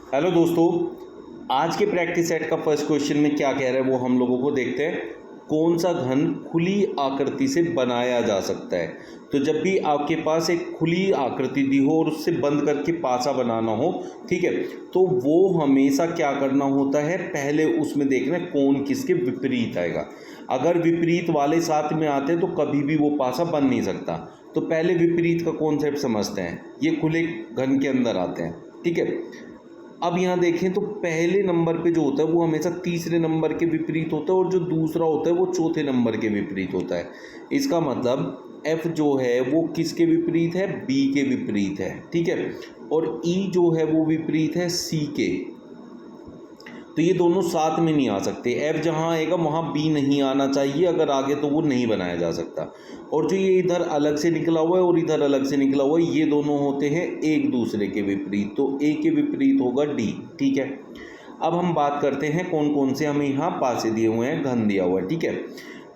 Hello दोस्तों, आज के प्रैक्टिस सेट का फर्स्ट क्वेश्चन में क्या कह रहा है वो हम लोगों को देखते हैं। कौन सा घन खुली आकृति से बनाया जा सकता है। तो जब भी आपके पास एक खुली आकृति दी हो और उससे बंद करके पासा बनाना हो, ठीक है, तो वो हमेशा क्या करना होता है, पहले उसमें देखना है कौन किसके विपरीत आएगा। अगर विपरीत वाले साथ में आते हैं तो कभी भी वो पासा बन नहीं सकता। तो पहले विपरीत का कॉन्सेप्ट समझते हैं। ये खुले घन के अंदर आते हैं, ठीक है। अब यहाँ देखें तो पहले नंबर पे जो होता है वो हमेशा तीसरे नंबर के विपरीत होता है और जो दूसरा होता है वो चौथे नंबर के विपरीत होता है। इसका मतलब F जो है वो किसके विपरीत है, B के विपरीत है, ठीक है। और E जो है वो विपरीत है C के। तो ये दोनों साथ में नहीं आ सकते। F जहाँ आएगा वहाँ B नहीं आना चाहिए, अगर आगे तो वो नहीं बनाया जा सकता। और जो ये इधर अलग से निकला हुआ है और इधर अलग से निकला हुआ है, ये दोनों होते हैं एक दूसरे के विपरीत। तो A के विपरीत होगा D, ठीक है। अब हम बात करते हैं कौन कौन से हमें यहाँ पासे दिए हुए हैं, घन दिया हुआ है, ठीक है।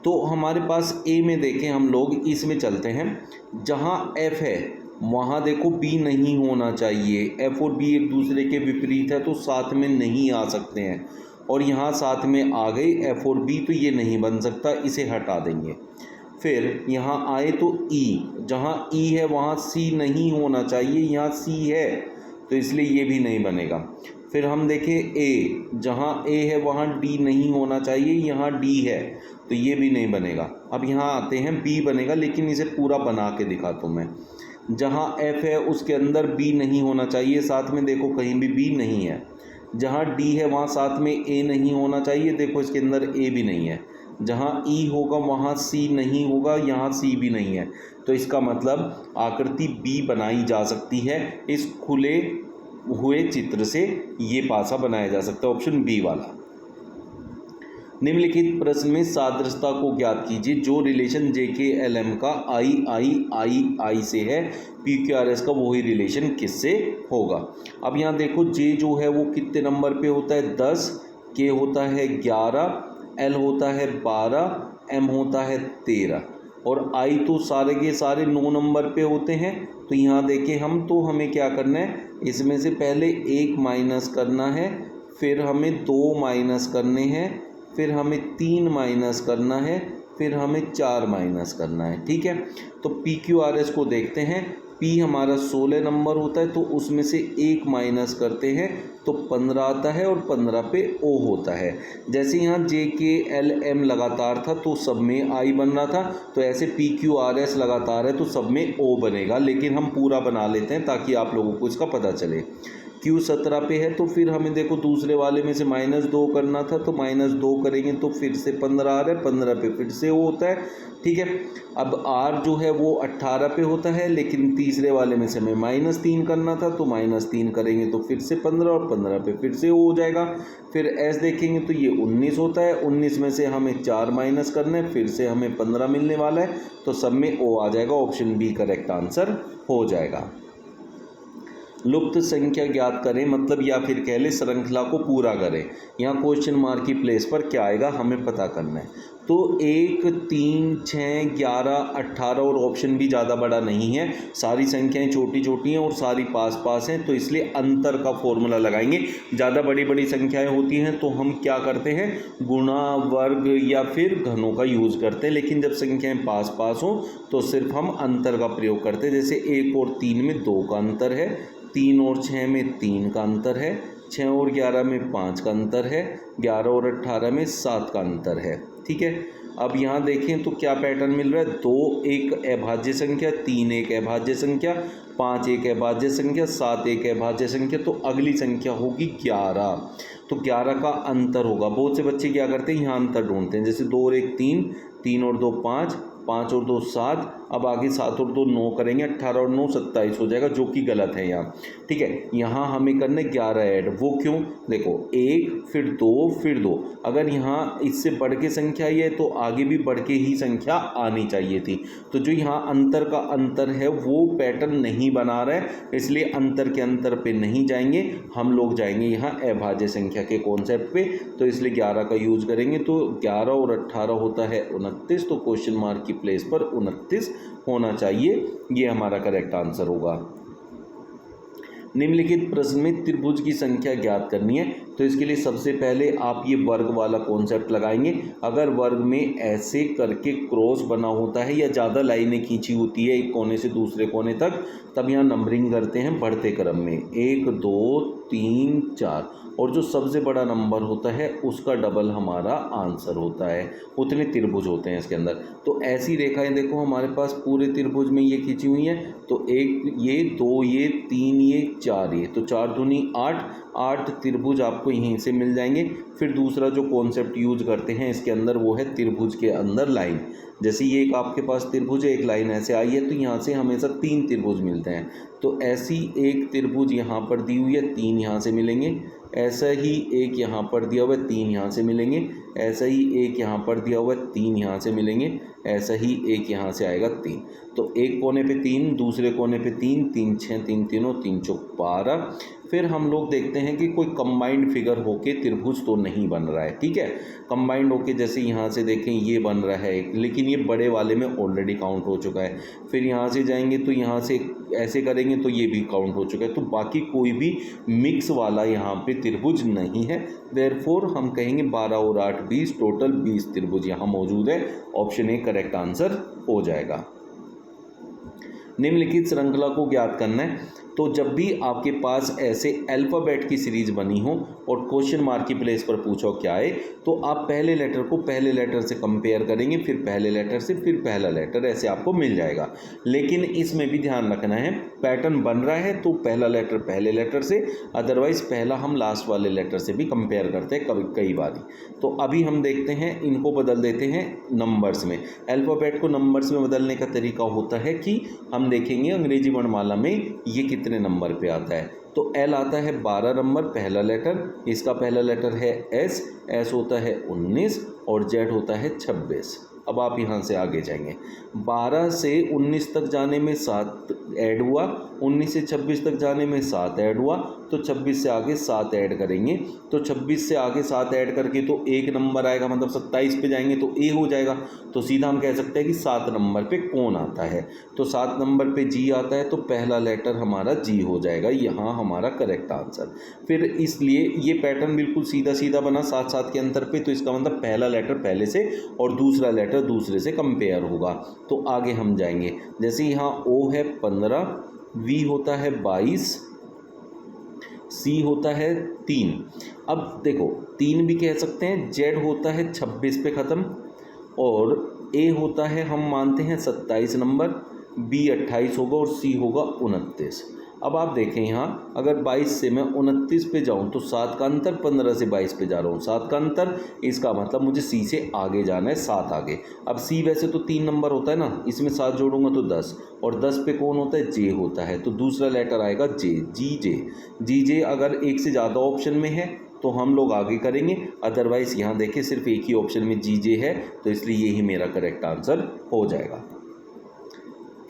तो हमारे पास A में देखें, हम लोग इसमें चलते हैं। जहाँ F है वहाँ देखो B नहीं होना चाहिए। F और B एक दूसरे के विपरीत है तो साथ में नहीं आ सकते हैं। और यहाँ साथ में आ गए F और B, तो ये नहीं बन सकता, इसे हटा देंगे। फिर यहाँ आए तो E, जहाँ E है वहाँ C नहीं होना चाहिए, यहाँ C है तो इसलिए ये भी नहीं बनेगा। फिर हम देखें A, जहाँ A है वहाँ D नहीं होना चाहिए, यहाँ D है तो ये भी नहीं बनेगा। अब यहाँ आते हैं B बनेगा, लेकिन इसे पूरा बना के दिखाता हूँ मैं। जहाँ F है उसके अंदर B नहीं होना चाहिए, साथ में देखो कहीं भी B नहीं है। जहाँ D है वहाँ साथ में A नहीं होना चाहिए, देखो इसके अंदर A भी नहीं है। जहाँ E होगा वहाँ C नहीं होगा, यहाँ C भी नहीं है। तो इसका मतलब आकृति B बनाई जा सकती है इस खुले हुए चित्र से। ये पासा बनाया जा सकता है, ऑप्शन बी वाला। निम्नलिखित प्रश्न में सादृश्यता को ज्ञात कीजिए। जो रिलेशन जे के एल एम का आई आई आई आई से है, पी क्यू आर एस का वही रिलेशन किससे होगा। अब यहाँ देखो जे जो है वो कितने नंबर पे होता है, 10, के होता है 11, एल होता है 12, एम होता है 13 और आई तो सारे के सारे 9 नंबर पे होते हैं। तो यहाँ देखें हम, तो हमें क्या करना है, इसमें से पहले 1 माइनस करना है, फिर हमें 2 माइनस करने हैं, फिर हमें 3 माइनस करना है, फिर हमें 4 माइनस करना है, ठीक है। तो पी क्यू आर एस को देखते हैं। P हमारा 16 नंबर होता है तो उसमें से 1 माइनस करते हैं तो 15 आता है और 15 पे O होता है। जैसे यहाँ जे के एल एम लगातार था तो सब में I बन रहा था, तो ऐसे पी क्यू आर एस लगातार है तो सब में O बनेगा। लेकिन हम पूरा बना लेते हैं ताकि आप लोगों को इसका पता चले। Q 17 पे है तो फिर हमें देखो दूसरे वाले में से -2 करना था, तो -2 करेंगे तो फिर से 15 आ रहा है, 15 पे फिर से वो होता है, ठीक है। अब R जो है वो 18 पे होता है, लेकिन तीसरे वाले में से हमें -3 करना था, तो -3 करेंगे तो फिर से 15 और 15 पे फिर से वो हो जाएगा। फिर S देखेंगे तो ये 19 होता है, 19 में से हमें 4 माइनस करना है, फिर से हमें 15 मिलने वाला है, तो सब में O आ जाएगा। ऑप्शन बी करेक्ट आंसर हो जाएगा। लुप्त संख्या ज्ञात करें, मतलब या फिर कह ले श्रृंखला को पूरा करें। यहाँ क्वेश्चन मार्क की प्लेस पर क्या आएगा हमें पता करना है। तो 1, 3, 6, 11, 18 और ऑप्शन भी ज़्यादा बड़ा नहीं है, सारी संख्याएं छोटी छोटी हैं और सारी पास पास हैं, तो इसलिए अंतर का फॉर्मूला लगाएंगे। ज़्यादा बड़ी बड़ी संख्याएं होती हैं तो हम क्या करते हैं, गुणा, वर्ग या फिर घनों का यूज़ करते हैं। लेकिन जब संख्याएं पास पास हों तो सिर्फ हम अंतर का प्रयोग करते हैं। जैसे 1 और 3 में 2 का अंतर है, 3 और 6 में 3 का अंतर है, 6 और 11 में 5 का अंतर है, 11 और 18 में 7 का अंतर है, ठीक है। अब यहाँ देखें तो क्या पैटर्न मिल रहा है, 2 एक अभाज्य संख्या, 3 एक अभाज्य संख्या, 5 एक अभाज्य संख्या, 7 एक अभाज्य संख्या, तो अगली संख्या होगी 11। तो 11 का अंतर होगा। बहुत से बच्चे क्या करते हैं, यहाँ अंतर ढूंढते हैं। जैसे 2 और 1 3, 3 और 2 5, 5 और 2 7, अब आगे 7 और 2 9 करेंगे, 18 और 9 27 हो जाएगा, जो कि गलत है यहाँ, ठीक है। यहाँ हमें करना है 11 ऐड। वो क्यों, देखो 1 फिर 2 फिर 2, अगर यहाँ इससे बढ़ के संख्या ही है तो आगे भी बढ़ के ही संख्या आनी चाहिए थी। तो जो यहाँ अंतर का अंतर है वो पैटर्न नहीं बना रहा है, इसलिए अंतर के अंतर पे नहीं जाएंगे, हम लोग जाएंगे यहाँ अभाज्य संख्या के कॉन्सेप्ट पे। तो इसलिए 11 का यूज करेंगे, तो 11 और 18 होता है 29, तो क्वेश्चन मार्क की प्लेस पर 29 होना चाहिए। ये हमारा करेक्ट आंसर होगा। निम्नलिखित प्रश्न में त्रिभुज की संख्या ज्ञात करनी है। तो इसके लिए सबसे पहले आप ये वर्ग वाला कॉन्सेप्ट लगाएंगे। अगर वर्ग में ऐसे करके क्रॉस बना होता है या ज़्यादा लाइनें खींची होती है एक कोने से दूसरे कोने तक, तब यहाँ नंबरिंग करते हैं बढ़ते क्रम में 1 2 3 4, और जो सबसे बड़ा नंबर होता है उसका डबल हमारा आंसर होता है। उतने त्रिभुज होते हैं इसके अंदर। तो ऐसी रेखाएं देखो हमारे पास पूरे त्रिभुज में ये खींची हुई हैं। तो एक ये, दो ये, तीन ये, चार ये, तो 4 दूनी 8 त्रिभुज आपको यहीं से मिल जाएंगे। फिर दूसरा जो कॉन्सेप्ट यूज करते हैं इसके अंदर वो है त्रिभुज के अंदर लाइन। जैसे ये एक आपके पास त्रिभुज है, एक लाइन ऐसे आई है, तो यहाँ से हमेशा 3 त्रिभुज मिलते हैं। तो ऐसी एक त्रिभुज यहाँ पर दी हुई है, 3 यहाँ से मिलेंगे। ऐसा ही एक यहाँ पर दिया हुआ है, 3 यहाँ से मिलेंगे। ऐसा ही एक यहाँ पर दिया हुआ है, 3 यहाँ से मिलेंगे। ऐसा ही एक यहाँ से आएगा 3। तो एक कोने पे 3, दूसरे कोने पे 3, 3 6 3 तीनों 3 चौक 12। फिर हम लोग देखते हैं कि कोई कंबाइंड फिगर होके त्रिभुज तो नहीं बन रहा है, ठीक है। कंबाइंड होके जैसे यहाँ से देखें ये बन रहा है एक, लेकिन ये बड़े वाले में ऑलरेडी काउंट हो चुका है। फिर यहाँ से जाएंगे तो यहाँ से ऐसे करेंगे तो ये भी काउंट हो चुका है। तो बाकी कोई भी मिक्स वाला यहाँ पे त्रिभुज नहीं है। देयरफॉर हम कहेंगे 12 और 8 20, टोटल 20 त्रिभुज यहाँ मौजूद है। ऑप्शन ए करेक्ट आंसर हो जाएगा। निम्नलिखित श्रृंखला को ज्ञात करना है। तो जब भी आपके पास ऐसे अल्फ़ाबेट की सीरीज बनी हो और क्वेश्चन मार्क की प्लेस पर पूछो क्या है, तो आप पहले लेटर को पहले लेटर से कंपेयर करेंगे, फिर पहले लेटर से, फिर पहला लेटर, ऐसे आपको मिल जाएगा। लेकिन इसमें भी ध्यान रखना है, पैटर्न बन रहा है तो पहला लेटर पहले लेटर से, अदरवाइज़ पहला हम लास्ट वाले लेटर से भी कंपेयर करते हैं कभी कई बार। तो अभी हम देखते हैं, इनको बदल देते हैं नंबर्स में। अल्फ़ाबेट को नंबर्स में बदलने का तरीका होता है कि हम देखेंगे अंग्रेजी वर्णमाला में ये कितने नंबर पे आता है। तो एल आता है 12 नंबर पहला लेटर, इसका पहला लेटर है एस, एस होता है 19 और जेड होता है 26। अब आप यहाँ से आगे जाएंगे, 12 से 19 तक जाने में 7 ऐड हुआ, 19 से 26 तक जाने में 7 ऐड हुआ, तो 26 से आगे 7 ऐड करेंगे। तो 26 से आगे 7 ऐड करके तो एक नंबर आएगा, मतलब 27 पे जाएंगे तो ए हो जाएगा। तो सीधा हम कह सकते हैं कि 7 नंबर पे कौन आता है। तो 7 नंबर पे जी आता है, तो पहला लेटर हमारा जी हो जाएगा, यहाँ हमारा करेक्ट आंसर। फिर इसलिए ये पैटर्न बिल्कुल सीधा सीधा बना 7 के अंतर पे, तो इसका मतलब पहला लेटर पहले से और दूसरा लेटर दूसरे से कंपेयर होगा। तो आगे हम जाएंगे, जैसे यहाँ ओ है 15, वी होता है 22, सी होता है 3। अब देखो 3 भी कह सकते हैं, जेड होता है 26 पे ख़त्म, और ए होता है हम मानते हैं 27 नंबर, बी 28 होगा और सी होगा 29। अब आप देखें यहाँ, अगर 22 से मैं 29 पे जाऊँ तो 7 का अंतर, 15 से 22 पे जा रहा हूँ 7 का अंतर, इसका मतलब मुझे सी से आगे जाना है, 7 आगे। अब सी वैसे तो 3 नंबर होता है ना, इसमें 7 जोड़ूंगा तो 10, और 10 पे कौन होता है, जे होता है, तो दूसरा लेटर आएगा जे, जी जे। जी जे अगर एक से ज़्यादा ऑप्शन में है तो हम लोग आगे करेंगे, अदरवाइज़ यहाँ देखें सिर्फ एक ही ऑप्शन में जी जे है, तो इसलिए यही मेरा करेक्ट आंसर हो जाएगा।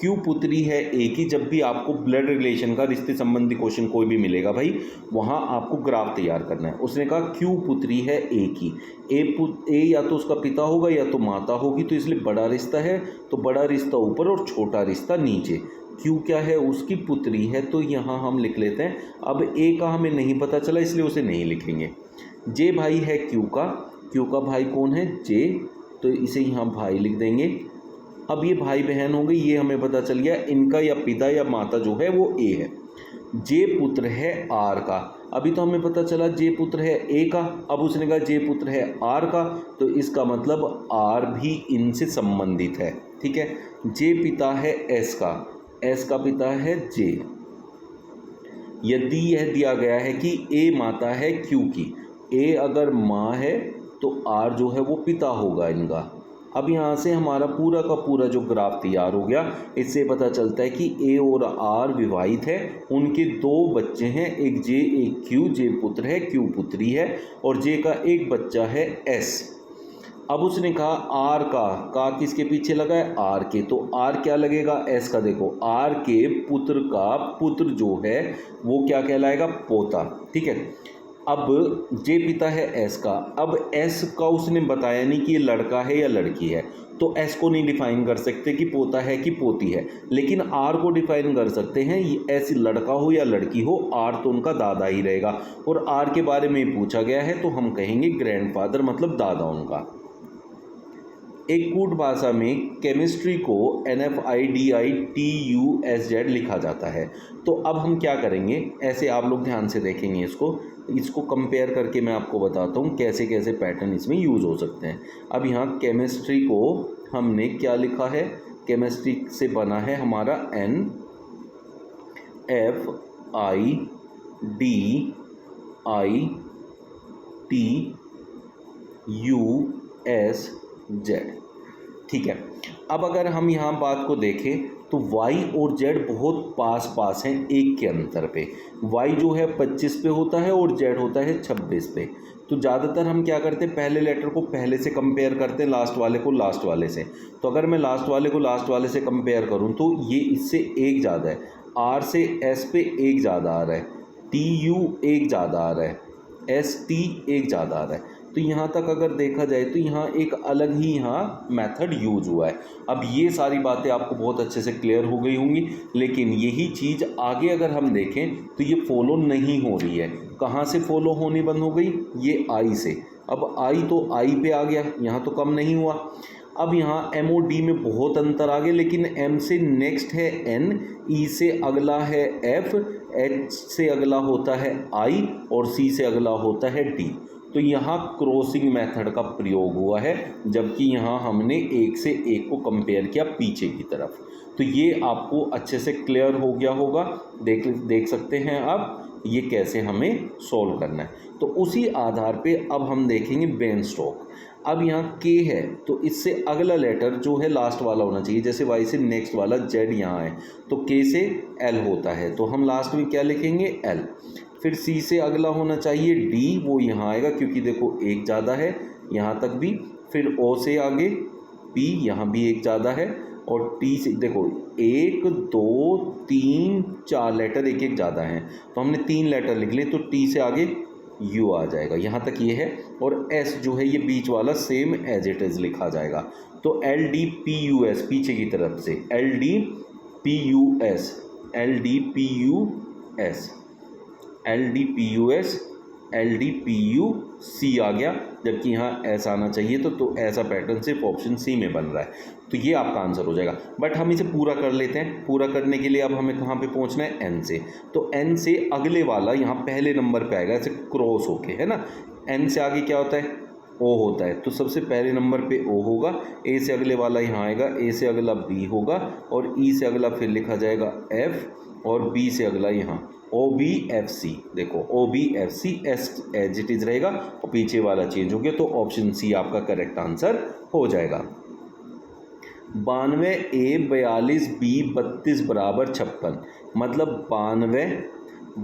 क्यों पुत्री है ए की। जब भी आपको ब्लड रिलेशन का, रिश्ते संबंधी क्वेश्चन कोई भी मिलेगा भाई, वहाँ आपको ग्राफ तैयार करना है। उसने कहा क्यों पुत्री है ए की। ए या तो उसका पिता होगा या तो माता होगी, तो इसलिए बड़ा रिश्ता है, तो बड़ा रिश्ता ऊपर और छोटा रिश्ता नीचे। क्यों क्या है, उसकी पुत्री है, तो यहाँ हम लिख लेते हैं। अब ए का हमें नहीं पता चला इसलिए उसे नहीं लिखेंगे। जे भाई है क्यों का, क्यों का भाई कौन है, जे, तो इसे यहाँ भाई लिख देंगे। अब ये भाई बहन हो गई, ये हमें पता चल गया, इनका या पिता या माता जो है वो ए है। जे पुत्र है आर का, अभी तो हमें पता चला जे पुत्र है ए का, अब उसने कहा जे पुत्र है आर का, तो इसका मतलब आर भी इनसे संबंधित है, ठीक है। जे पिता है एस का, एस का पिता है जे। यदि यह दिया गया है कि ए माता है क्यू की, ए अगर माँ है तो आर जो है वो पिता होगा इनका। अब यहाँ से हमारा पूरा का पूरा जो ग्राफ तैयार हो गया, इससे पता चलता है कि ए और आर विवाहित है, उनके 2 बच्चे हैं, एक जे एक क्यू, जे पुत्र है क्यू पुत्री है, और जे का एक बच्चा है एस। अब उसने कहा आर का किसके पीछे लगा है, आर के, तो आर क्या लगेगा, एस का। देखो आर के पुत्र का पुत्र जो है वो क्या कहलाएगा, पोता, ठीक है। अब जे पिता है एस का, अब एस का उसने बताया नहीं कि ये लड़का है या लड़की है, तो एस को नहीं डिफाइन कर सकते कि पोता है कि पोती है, लेकिन आर को डिफाइन कर सकते हैं। ऐसी लड़का हो या लड़की हो, आर तो उनका दादा ही रहेगा। और आर के बारे में पूछा गया है तो हम कहेंगे ग्रैंडफादर, मतलब दादा उनका। एक कूट भाषा में केमिस्ट्री को NFIDITUSZ लिखा जाता है। तो अब हम क्या करेंगे, ऐसे आप लोग ध्यान से देखेंगे इसको कंपेयर करके मैं आपको बताता हूँ कैसे कैसे पैटर्न इसमें यूज़ हो सकते हैं। अब यहाँ केमिस्ट्री को हमने क्या लिखा है, केमिस्ट्री से बना है हमारा NFIDITUSZ, ठीक है। अब अगर हम यहाँ बात को देखें तो y और z बहुत पास पास हैं एक के अंतर पे। y जो है 25 पे होता है और z होता है 26 पे। तो ज़्यादातर हम क्या करते हैं, पहले लेटर को पहले से कंपेयर करते हैं, लास्ट वाले को लास्ट वाले से। तो अगर मैं लास्ट वाले को लास्ट वाले से कंपेयर करूँ तो ये इससे एक ज़्यादा है, r से s पे एक ज़्यादा आ रहा है, tu एक ज़्यादा आ रहा है, st एक ज़्यादा आ रहा है। तो यहाँ तक अगर देखा जाए तो यहाँ एक अलग ही यहाँ मेथड यूज हुआ है। अब ये सारी बातें आपको बहुत अच्छे से क्लियर हो गई होंगी, लेकिन यही चीज़ आगे अगर हम देखें तो ये फॉलो नहीं हो रही है। कहाँ से फॉलो होनी बंद हो गई, ये आई से। अब आई तो आई पे आ गया, यहाँ तो कम नहीं हुआ। अब यहाँ MOD में बहुत अंतर आ गया, लेकिन M से नेक्स्ट है N, E से अगला है F, H से अगला होता है I और C से अगला होता है D। तो यहाँ क्रॉसिंग मेथड का प्रयोग हुआ है, जबकि यहाँ हमने एक से एक को कंपेयर किया पीछे की तरफ। तो ये आपको अच्छे से क्लियर हो गया होगा। देख सकते हैं आप ये कैसे हमें सॉल्व करना है। तो उसी आधार पे अब हम देखेंगे बेन स्टोक। अब यहाँ K है तो इससे अगला लेटर जो है लास्ट वाला होना चाहिए, जैसे Y से नेक्स्ट वाला Z यहाँ है तो K से L होता है, तो हम लास्ट में क्या लिखेंगे, L। फिर C से अगला होना चाहिए D, वो यहाँ आएगा क्योंकि देखो एक ज़्यादा है यहाँ तक भी। फिर O से आगे P, यहाँ भी एक ज़्यादा है। और T से देखो 1 2 3 4 लेटर एक एक ज़्यादा हैं, तो हमने 3 लेटर लिख लिए, तो T से आगे U आ जाएगा, यहाँ तक ये है। और S जो है ये बीच वाला सेम एज इट इज़ लिखा जाएगा। तो LDPUS पीछे की तरफ से LDPUS LDPUC आ गया, जबकि यहाँ S आना चाहिए। तो ऐसा पैटर्न सिर्फ ऑप्शन C में बन रहा है, तो ये आपका आंसर हो जाएगा। बट हम इसे पूरा कर लेते हैं। पूरा करने के लिए अब हमें कहाँ पे पहुँचना है, N से। तो N से अगले वाला यहाँ पहले नंबर पे आएगा, ऐसे क्रॉस होके, है ना। N से आगे क्या होता है, O होता है, तो सबसे पहले नंबर पे O होगा। A से अगले वाला यहाँ आएगा, A से अगला B होगा, और E से अगला फिर लिखा जाएगा F, और B से अगला यहाँ OBFC। देखो OBFC S as it is रहेगा और पीछे वाला चेंज हो गया, तो ऑप्शन C आपका करेक्ट आंसर हो जाएगा। 92 A 42 B 32 बराबर 56, मतलब 92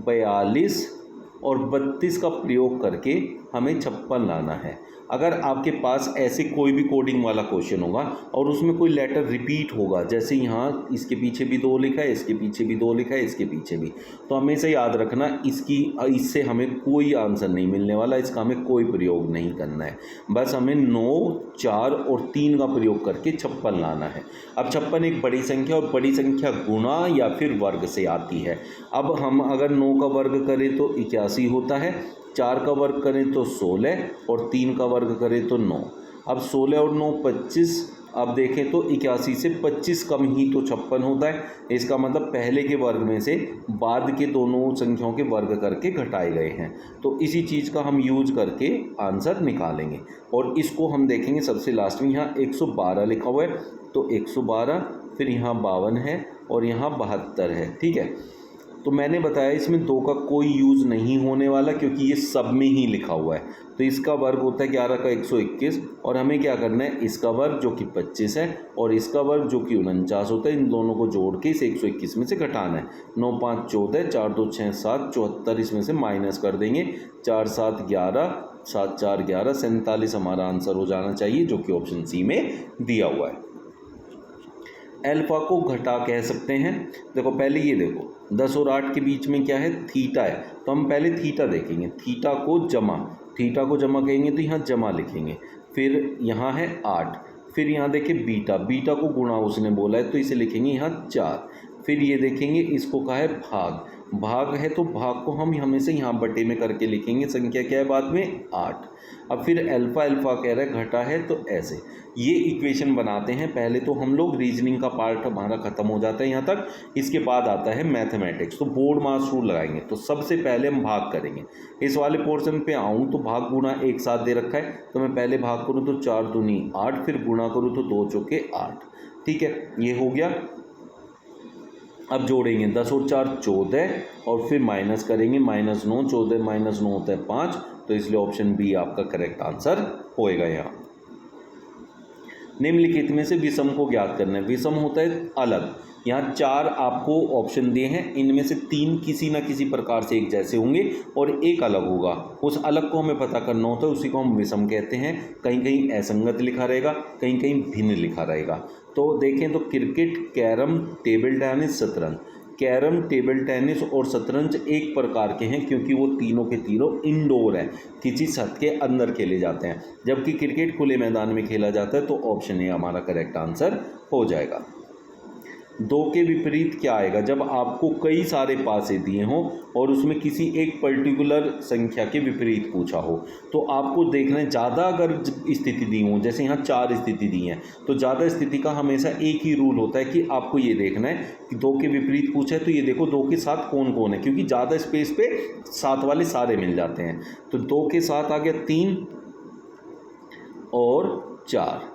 42 और 32 का प्रयोग करके हमें 56 लाना है। अगर आपके पास ऐसे कोई भी कोडिंग वाला क्वेश्चन होगा और उसमें कोई लेटर रिपीट होगा, जैसे यहाँ इसके पीछे भी 2 लिखा है, इसके पीछे भी 2 लिखा है, इसके पीछे भी, तो हमेशा याद रखना इससे हमें कोई आंसर नहीं मिलने वाला, इसका हमें कोई प्रयोग नहीं करना है। बस हमें 9, 4 और 3 का प्रयोग करके 56 लाना है। अब 56 एक बड़ी संख्या, और बड़ी संख्या गुणा या फिर वर्ग से आती है। अब हम अगर 9 का वर्ग करें तो 81 होता है, 4 का वर्ग करें तो 16, और 3 का वर्ग करें तो 9। अब 16 और 9 25। अब देखें तो 81 से 25 कम ही तो 56 होता है। इसका मतलब पहले के वर्ग में से बाद के दोनों संख्याओं के वर्ग करके घटाए गए हैं। तो इसी चीज़ का हम यूज करके आंसर निकालेंगे। और इसको हम देखेंगे सबसे लास्ट में, यहाँ 112 लिखा हुआ है, तो 112, फिर यहाँ 52 है और यहाँ 72 है, ठीक है। तो मैंने बताया इसमें 2 का कोई यूज़ नहीं होने वाला, क्योंकि ये सब में ही लिखा हुआ है। तो इसका वर्ग होता है 11 का 121, और हमें क्या करना है, इसका वर्ग जो कि 25 है और इसका वर्ग जो कि 49 होता है, इन दोनों को जोड़ के इसे 121 में से घटाना है। 9 5 14, 4 2 6 7, 74 इसमें से माइनस कर देंगे, 4 7 11, 7 4 11, 47 हमारा आंसर हो जाना चाहिए, जो कि ऑप्शन C में दिया हुआ है। अल्फा को घटा कह सकते हैं। देखो पहले ये देखो 10 और 8 के बीच में क्या है, थीटा है, तो हम पहले थीटा देखेंगे। थीटा को जमा कहेंगे तो यहाँ जमा लिखेंगे। फिर यहाँ है 8, फिर यहाँ देखिए बीटा, बीटा को गुणा उसने बोला है तो इसे लिखेंगे यहाँ 4। फिर ये देखेंगे इसको कहा है भाग, भाग है तो भाग को हम हमेशा यहाँ बटे में करके लिखेंगे, संख्या क्या है बाद में 8। अब फिर अल्फ़ा, अल्फ़ा कह रहा है घटा है तो ऐसे ये इक्वेशन बनाते हैं। पहले तो हम लोग रीजनिंग का पार्ट हमारा ख़त्म हो जाता है यहाँ तक, इसके बाद आता है मैथमेटिक्स। तो बोर्ड मास रूल लगाएंगे। तो सबसे पहले हम भाग करेंगे। इस वाले पोर्शन पे आऊँ तो भाग गुणा एक साथ दे रखा है, तो मैं पहले भाग करूँ तो 4 दूनी 8, फिर गुणा करूँ तो 2 चौके 8। ठीक है, ये हो गया। अब जोड़ेंगे 10 और 4 14, और फिर माइनस करेंगे, -9, 14 - 9 होता है 5, तो इसलिए ऑप्शन बी आपका करेक्ट आंसर होएगा। यहाँ निम्नलिखित में से विषम को ज्ञात करना है। विषम होता है अलग। यहाँ 4 आपको ऑप्शन दिए हैं, इनमें से 3 किसी ना किसी प्रकार से एक जैसे होंगे और एक अलग होगा। उस अलग को हमें पता करना होता है, उसी को हम विषम कहते हैं। कहीं कहीं असंगत लिखा रहेगा, कहीं कहीं भिन्न लिखा रहेगा। तो देखें तो क्रिकेट, कैरम, टेबल टेनिस, शतरंज। कैरम, टेबल टेनिस और शतरंज एक प्रकार के हैं क्योंकि वो तीनों के तीनों इंडोर हैं, किसी छत के अंदर खेले जाते हैं। जबकि क्रिकेट खुले मैदान में खेला जाता है। तो ऑप्शन ए हमारा करेक्ट आंसर हो जाएगा। 2 के विपरीत क्या आएगा? जब आपको कई सारे पासे दिए हों और उसमें किसी एक पर्टिकुलर संख्या के विपरीत पूछा हो, तो आपको देखना है ज़्यादा अगर स्थिति दी हो, जैसे यहाँ 4 स्थिति दी हैं, तो ज़्यादा स्थिति का हमेशा एक ही रूल होता है कि आपको ये देखना है कि 2 के विपरीत पूछा है तो ये देखो 2 के साथ कौन कौन है, क्योंकि ज़्यादा स्पेस पे साथ वाले सारे मिल जाते हैं। तो 2 के साथ आ गया 3 और 4।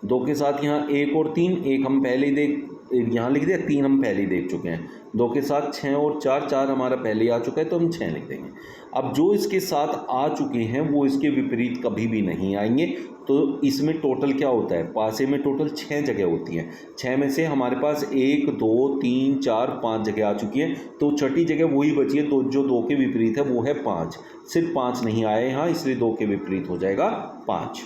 2 के साथ यहाँ 1 और 3, 1 हम पहले ही यहाँ लिख दिया, 3 हम पहले ही देख चुके हैं। 2 के साथ 6 और 4, 4 हमारा पहले ही आ चुका है तो हम 6 लिख देंगे। अब जो इसके साथ आ चुके हैं वो इसके विपरीत कभी भी नहीं आएंगे। तो इसमें टोटल क्या होता है? पासे में टोटल 6 जगह होती हैं। 6 में से हमारे पास 1 2 3 4 5 जगह आ चुकी है, तो छठी जगह वही बची है। तो जो 2 के विपरीत है वो है 5। सिर्फ 5 नहीं आए यहाँ, इसलिए 2 के विपरीत हो जाएगा 5।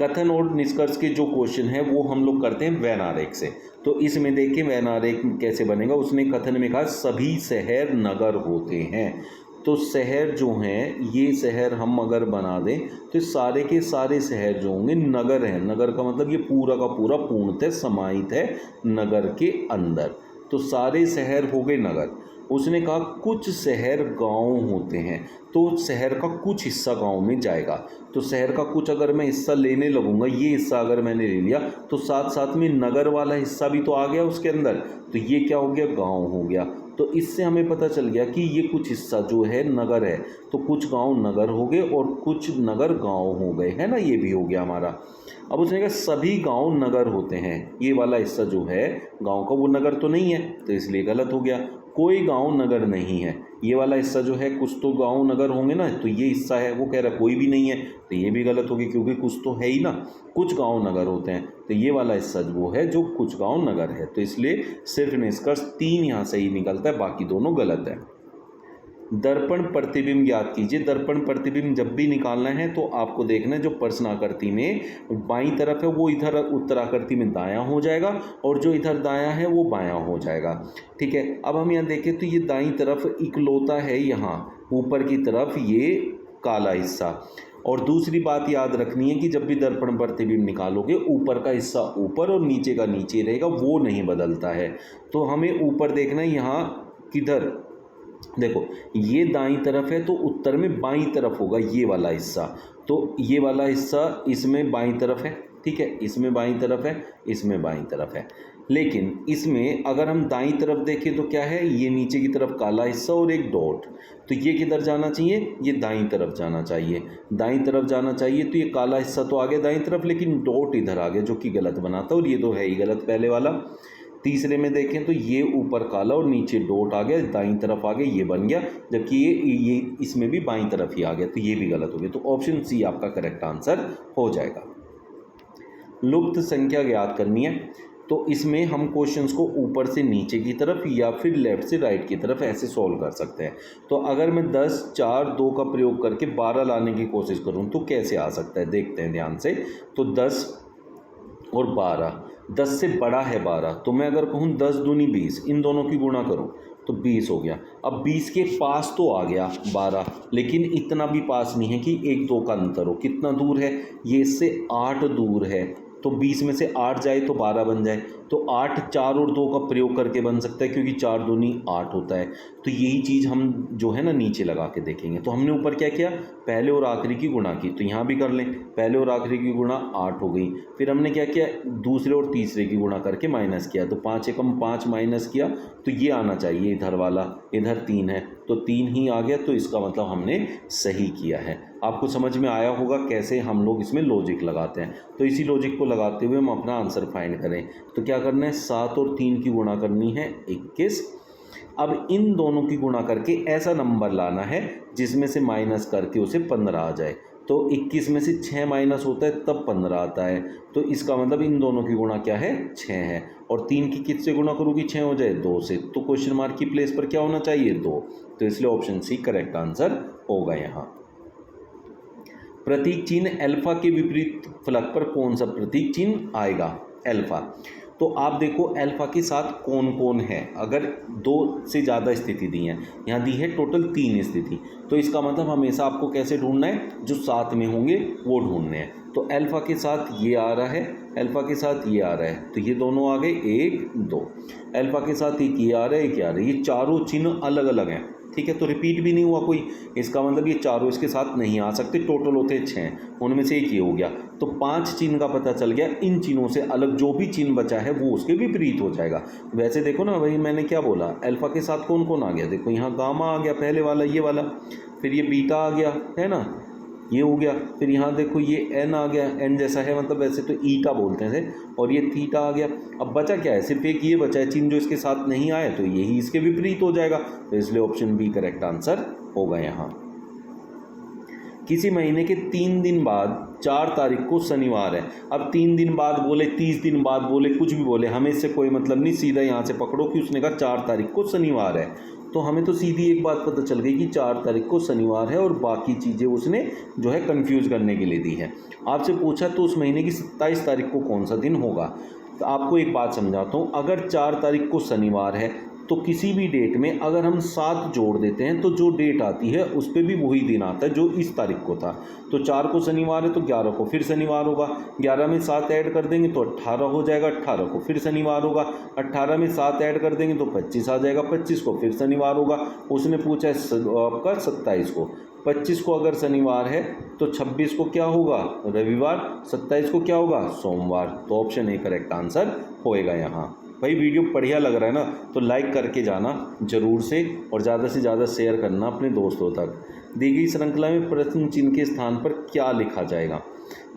कथन और निष्कर्ष के जो क्वेश्चन है वो हम लोग करते हैं वैन आरेख से। तो इसमें देखिए वैन आरेख कैसे बनेगा। उसने कथन में कहा सभी शहर नगर होते हैं। तो शहर जो हैं, ये शहर हम अगर बना दें तो सारे के सारे शहर जो होंगे नगर हैं। नगर का मतलब ये पूरा का पूरा पूर्णतः समाहित है नगर के अंदर। तो सारे शहर हो गए नगर। उसने कहा कुछ शहर गांव होते हैं, तो शहर का कुछ हिस्सा गांव में जाएगा। तो शहर का कुछ अगर मैं हिस्सा लेने लगूंगा, ये हिस्सा अगर मैंने ले लिया, तो साथ साथ में नगर वाला हिस्सा भी तो आ गया उसके अंदर। तो ये क्या हो गया? गांव हो गया। तो इससे हमें पता चल गया कि ये कुछ हिस्सा जो है नगर है, तो कुछ गांव नगर हो गए और कुछ नगर गांव हो गए, है ना। ये भी हो गया हमारा। अब उसने कहा सभी गांव नगर होते हैं। ये वाला हिस्सा जो है गांव का, वो नगर तो नहीं है, तो इसलिए गलत हो गया। कोई गांव नगर नहीं है। ये वाला हिस्सा जो है, कुछ तो गांव नगर होंगे ना, तो ये हिस्सा है, वो कह रहा है कोई भी नहीं है, तो ये भी गलत होगी क्योंकि कुछ तो है ही ना। कुछ गांव नगर होते हैं, तो ये वाला हिस्सा वो है जो कुछ गांव नगर है। तो इसलिए सिर्फ निष्कर्ष 3 यहाँ सही निकलता है, बाकी दोनों गलत है। दर्पण प्रतिबिंब ज्ञात कीजिए। दर्पण प्रतिबिंब जब भी निकालना है तो आपको देखना है जो प्रश्न आकृति में बाईं तरफ है वो इधर उत्तर आकृति में दायां हो जाएगा, और जो इधर दायां है वो बायां हो जाएगा। ठीक है, अब हम यहाँ देखें तो ये दाईं तरफ इकलौता है, यहाँ ऊपर की तरफ ये काला हिस्सा। और दूसरी बात याद रखनी है कि जब भी दर्पण प्रतिबिंब निकालोगे, ऊपर का हिस्सा ऊपर और नीचे का नीचे रहेगा, वो नहीं बदलता है। तो हमें ऊपर देखना है, यहाँ किधर देखो, ये दाईं तरफ है तो उत्तर में बाईं तरफ होगा ये वाला हिस्सा। तो ये वाला हिस्सा इसमें बाईं तरफ है, ठीक है, इसमें बाईं तरफ है, इसमें बाईं तरफ है। लेकिन इसमें अगर हम दाईं तरफ देखें तो क्या है, ये नीचे की तरफ काला हिस्सा और एक डॉट। तो ये किधर जाना चाहिए? ये दाईं तरफ जाना चाहिए। दाईं तरफ जाना चाहिए, तो ये काला हिस्सा तो आ गया दाईं तरफ, लेकिन डॉट इधर आ गया जो कि गलत बनाता है, और ये तो है ही गलत पहले वाला। तीसरे में देखें तो ये ऊपर काला और नीचे डॉट आ गया, दाईं तरफ आ गया, ये बन गया, जबकि ये इसमें भी बाईं तरफ ही आ गया, तो ये भी गलत हो गया। तो ऑप्शन सी आपका करेक्ट आंसर हो जाएगा। लुप्त संख्या ज्ञात करनी है, तो इसमें हम क्वेश्चंस को ऊपर से नीचे की तरफ या फिर लेफ्ट से राइट की तरफ ऐसे सॉल्व कर सकते हैं। तो अगर मैं 10 4 2 का प्रयोग करके 12 लाने की कोशिश करूं तो कैसे आ सकता है, देखते हैं ध्यान से। तो 10 और 12, 10 से बड़ा है 12, तो मैं अगर कहूँ 10 दूनी 20, इन दोनों की गुणा करूँ तो 20 हो गया। अब 20 के पास तो आ गया 12, लेकिन इतना भी पास नहीं है कि 1-2 का अंतर हो। कितना दूर है? ये इससे 8 दूर है, तो 20 में से 8 जाए तो 12 बन जाए। तो 8 4 और 2 का प्रयोग करके बन सकता है, क्योंकि 4 दूनी 8 होता है। तो यही चीज़ हम जो है ना नीचे लगा के देखेंगे। तो हमने ऊपर क्या किया, पहले और आखिरी की गुणा की, तो यहाँ भी कर लें, पहले और आखिरी की गुणा 8 हो गई। फिर हमने क्या किया, दूसरे और तीसरे की गुणा करके माइनस किया, तो 5 एकम 5 माइनस किया, तो ये आना चाहिए इधर वाला, इधर 3 है तो 3 ही आ गया। तो इसका मतलब हमने सही किया है। आपको समझ में आया होगा कैसे हम लोग इसमें लॉजिक लगाते हैं। तो इसी लॉजिक को लगाते हुए हम अपना आंसर फाइंड करें। तो क्या करना है, 7 और 3 की गुणा करनी है 21। अब इन दोनों की गुणा करके ऐसा नंबर लाना है जिसमें से माइनस करके उसे 15 आ जाए। तो 21 में से 6 माइनस होता है तब 15 आता है। तो इसका मतलब इन दोनों की गुणा क्या है, 6 है। और 3 की किससे गुणा करोगी, 6 हो जाए 2 से, तो क्वेश्चन मार्क की प्लेस पर क्या होना चाहिए, 2। तो इसलिए ऑप्शन सी करेक्ट आंसर होगा यहाँ। प्रतीक चिन्ह अल्फा के विपरीत फलक पर कौन सा प्रतीक चिन्ह आएगा, अल्फा। तो आप देखो अल्फा के साथ कौन कौन है। अगर 2 से ज़्यादा स्थिति दी हैं, यहाँ दी है टोटल 3 स्थिति, तो इसका मतलब हमेशा आपको कैसे ढूंढना है, जो साथ में होंगे वो ढूंढने हैं। तो अल्फा के साथ ये आ रहा है, अल्फा के साथ ये आ रहा है, तो ये दोनों आ गए 1 2। अल्फा के साथ एक ये आ रहा है, एक ये आ रहा है, ये चारों चिन्ह अलग अलग हैं, ठीक है। तो रिपीट भी नहीं हुआ कोई, इसका मतलब ये चारों इसके साथ नहीं आ सकते। टोटल होते हैं 6, उनमें से एक ये हो गया, तो 5 चिन्ह का पता चल गया। इन चिन्हों से अलग जो भी चिन्ह बचा है वो उसके विपरीत हो जाएगा। वैसे देखो ना भाई, मैंने क्या बोला, अल्फा के साथ कौन कौन आ गया, देखो यहाँ गामा आ गया पहले वाला, ये वाला, फिर ये बीटा आ गया, है ना, ये हो गया, फिर यहाँ देखो ये एन आ गया, एन जैसा है, मतलब वैसे तो ईटा बोलते हैं, और ये थीटा आ गया। अब बचा क्या है, सिर्फ एक ये बचा है चिन्ह जो इसके साथ नहीं आए, तो यही इसके विपरीत हो जाएगा। तो इसलिए ऑप्शन बी करेक्ट आंसर होगा यहाँ। किसी महीने के 3 दिन बाद 4 तारीख को शनिवार है। अब 3 दिन बाद बोले, 30 दिन बाद बोले, कुछ भी बोले, हमें इससे कोई मतलब नहीं, सीधा यहाँ से पकड़ो कि उसने कहा 4 तारीख को शनिवार है। तो हमें तो सीधी एक बात पता चल गई कि 4 तारीख को शनिवार है, और बाकी चीज़ें उसने जो है कंफ्यूज करने के लिए दी है। आपसे पूछा तो उस महीने की 27 तारीख को कौन सा दिन होगा। तो आपको एक बात समझाता हूँ, अगर 4 तारीख को शनिवार है तो किसी भी डेट में अगर हम 7 जोड़ देते हैं तो जो डेट आती है उस पर भी वही दिन आता है जो इस तारीख को था। तो 4 को शनिवार है तो 11 को फिर शनिवार होगा, 11 में 7 ऐड कर देंगे तो 18 हो जाएगा, 18 को फिर शनिवार होगा, 18 में 7 ऐड कर देंगे तो 25 आ जाएगा, 25 को फिर शनिवार होगा। उसने पूछा है आपका 27 को, 25 को अगर शनिवार है तो 26 को क्या होगा, रविवार, 27 को क्या होगा, सोमवार। तो ऑप्शन ए करेक्ट आंसर होएगा यहाँ। भाई वीडियो बढ़िया लग रहा है ना, तो लाइक करके जाना ज़रूर से, और ज़्यादा से ज़्यादा शेयर करना अपने दोस्तों तक। दी गई श्रृंखला में प्रश्न चिन्ह के स्थान पर क्या लिखा जाएगा।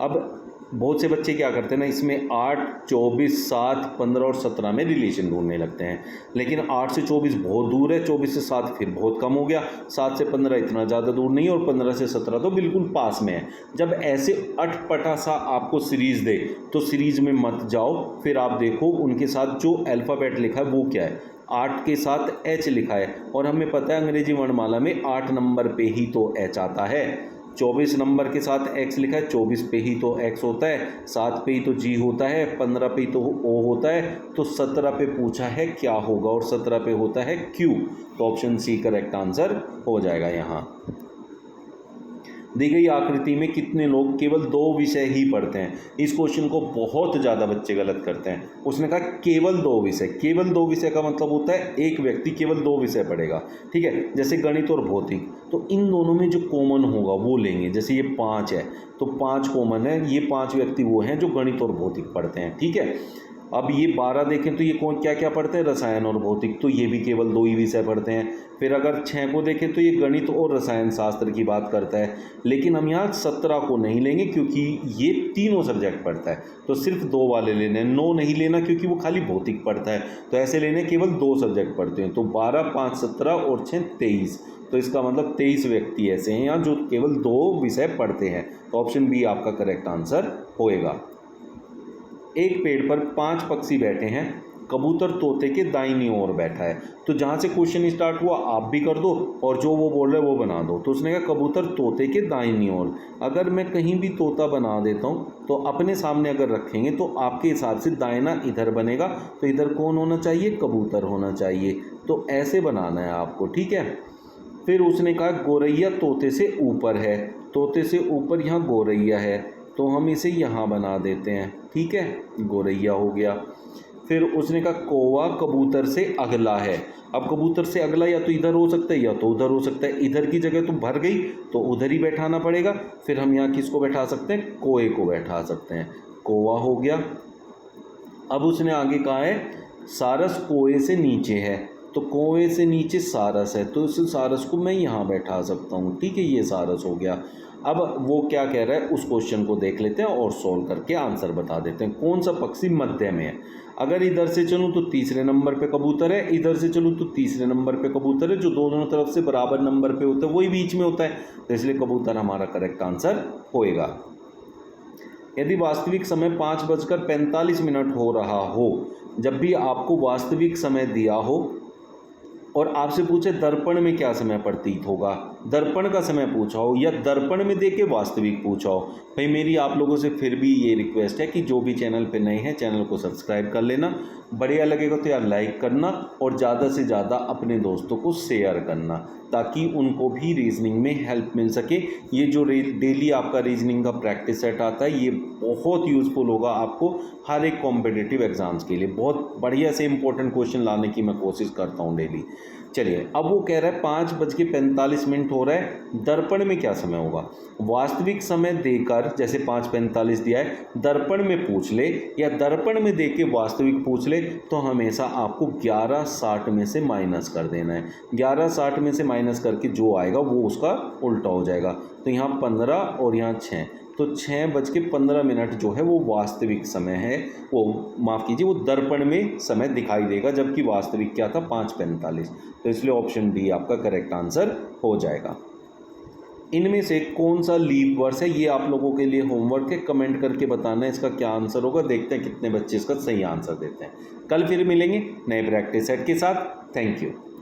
अब बहुत से बच्चे क्या करते हैं ना, इसमें 8, 24, 7, 15 और 17 में रिलेशन ढूंढने लगते हैं, लेकिन 8 से 24 बहुत दूर है, 24 से 7 फिर बहुत कम हो गया, 7 से 15 इतना ज़्यादा दूर नहीं, और 15 से 17 तो बिल्कुल पास में है। जब ऐसे अटपटा सा आपको सीरीज़ दे तो सीरीज़ में मत जाओ, फिर आप देखो उनके साथ जो अल्फ़ाबेट लिखा है वो क्या है। 8 के साथ एच लिखा है, और हमें पता है अंग्रेजी वर्णमाला में 8 नंबर पे ही तो एच आता है। 24 नंबर के साथ एक्स लिखा है, 24 पे ही तो एक्स होता है, 7 पे ही तो जी होता है, 15 पे ही तो ओ होता है, तो 17 पे पूछा है क्या होगा, और 17 पे होता है क्यू। तो ऑप्शन सी करेक्ट आंसर हो जाएगा यहाँ। दी गई आकृति में कितने लोग केवल 2 विषय ही पढ़ते हैं। इस क्वेश्चन को बहुत ज़्यादा बच्चे गलत करते हैं। उसने कहा केवल 2 विषय, केवल 2 विषय का मतलब होता है एक व्यक्ति केवल 2 विषय पढ़ेगा, ठीक है। जैसे गणित और भौतिक, तो इन दोनों में जो कॉमन होगा वो लेंगे। जैसे ये 5 है तो 5 कॉमन है, ये 5 व्यक्ति वो हैं जो गणित और भौतिक पढ़ते हैं, ठीक है। अब ये 12 देखें तो ये कौन क्या क्या पढ़ते हैं, रसायन और भौतिक, तो ये भी केवल 2 ही विषय पढ़ते हैं। फिर अगर 6 को देखें तो ये गणित और रसायन शास्त्र की बात करता है, लेकिन हम यहाँ 17 को नहीं लेंगे क्योंकि ये तीनों सब्जेक्ट पढ़ता है, तो सिर्फ 2 वाले लेने हैं। 9 नहीं लेना क्योंकि वो खाली भौतिक पढ़ता है, तो ऐसे लेने केवल 2 सब्जेक्ट पढ़ते हैं। तो 12, 5, 17 और 6, 23। तो इसका मतलब 23 व्यक्ति ऐसे हैं यहाँ जो केवल 2 विषय पढ़ते हैं। तो ऑप्शन बी आपका करेक्ट आंसर होएगा। एक पेड़ पर 5 पक्षी बैठे हैं, कबूतर तोते के दाहिनी ओर बैठा है। तो जहाँ से क्वेश्चन स्टार्ट हुआ आप भी कर दो, और जो वो बोल रहे हैं वो बना दो। तो उसने कहा कबूतर तोते के दाहिनी ओर। अगर मैं कहीं भी तोता बना देता हूँ तो अपने सामने अगर रखेंगे तो आपके हिसाब से दाहिना इधर बनेगा, तो इधर कौन होना चाहिए, कबूतर होना चाहिए। तो ऐसे बनाना है आपको, ठीक है। फिर उसने कहा गोरैया तोते से ऊपर है, तोते से ऊपर यहाँ गोरैया है, तो हम इसे यहाँ बना देते हैं, ठीक है, गोरैया हो गया। फिर उसने कहा कौवा कबूतर से अगला है। अब कबूतर से अगला या तो इधर हो सकता है या तो उधर हो सकता है, इधर की जगह तो भर गई तो उधर ही बैठाना पड़ेगा। फिर हम यहाँ किसको बैठा सकते हैं, कोए को बैठा सकते हैं, कौवा हो गया। अब उसने आगे कहा है सारस कोए से नीचे है, तो कौवे से नीचे सारस है, तो इस सारस को मैं यहाँ बैठा सकता हूँ, ठीक है, ये सारस हो गया। अब वो क्या कह रहा है उस क्वेश्चन को देख लेते हैं और सॉल्व करके आंसर बता देते हैं। कौन सा पक्षी मध्य में है? अगर इधर से चलूँ तो तीसरे नंबर पे कबूतर है, इधर से चलूँ तो तीसरे नंबर पे कबूतर है, जो दोनों तरफ से बराबर नंबर पे होता है वही बीच में होता है, तो इसलिए कबूतर हमारा करेक्ट आंसर होएगा। यदि वास्तविक समय 5:45 हो रहा हो, जब भी आपको वास्तविक समय दिया हो और आपसे पूछे दर्पण में क्या समय प्रतीत होगा, दर्पण का समय पूछा हो या दर्पण में देके वास्तविक पूछा हो, भाई मेरी आप लोगों से फिर भी ये रिक्वेस्ट है कि जो भी चैनल पे नए हैं चैनल को सब्सक्राइब कर लेना, बढ़िया लगेगा तो यार लाइक करना और ज़्यादा से ज़्यादा अपने दोस्तों को शेयर करना, ताकि उनको भी रीजनिंग में हेल्प मिल सके। ये जो डेली आपका रीजनिंग का प्रैक्टिस सेट आता है ये बहुत यूज़फुल होगा आपको हर एक कॉम्पिटिटिव एग्ज़ाम्स के लिए। बहुत बढ़िया से इंपॉर्टेंट क्वेश्चन लाने की मैं कोशिश करता हूँ डेली। चलिए, अब वो कह रहा है 5:45 हो रहा है, दर्पण में क्या समय होगा? वास्तविक समय देकर जैसे 5:45 दिया है, दर्पण में पूछ ले या दर्पण में देके वास्तविक पूछ ले, तो हमेशा आपको 11:60 में से माइनस कर देना है। 11:60 में से माइनस करके जो आएगा वो उसका उल्टा हो जाएगा। तो यहाँ 15 और यहाँ 6, तो 6:15 जो है वो वास्तविक समय है, वो माफ़ कीजिए वो दर्पण में समय दिखाई देगा, जबकि वास्तविक क्या था 5:45। तो इसलिए ऑप्शन डी आपका करेक्ट आंसर हो जाएगा। इनमें से कौन सा लीप वर्ष है, ये आप लोगों के लिए होमवर्क है, कमेंट करके बताना है इसका क्या आंसर होगा। देखते हैं कितने बच्चे इसका सही आंसर देते हैं। कल फिर मिलेंगे नए प्रैक्टिस सेट के साथ। Thank you.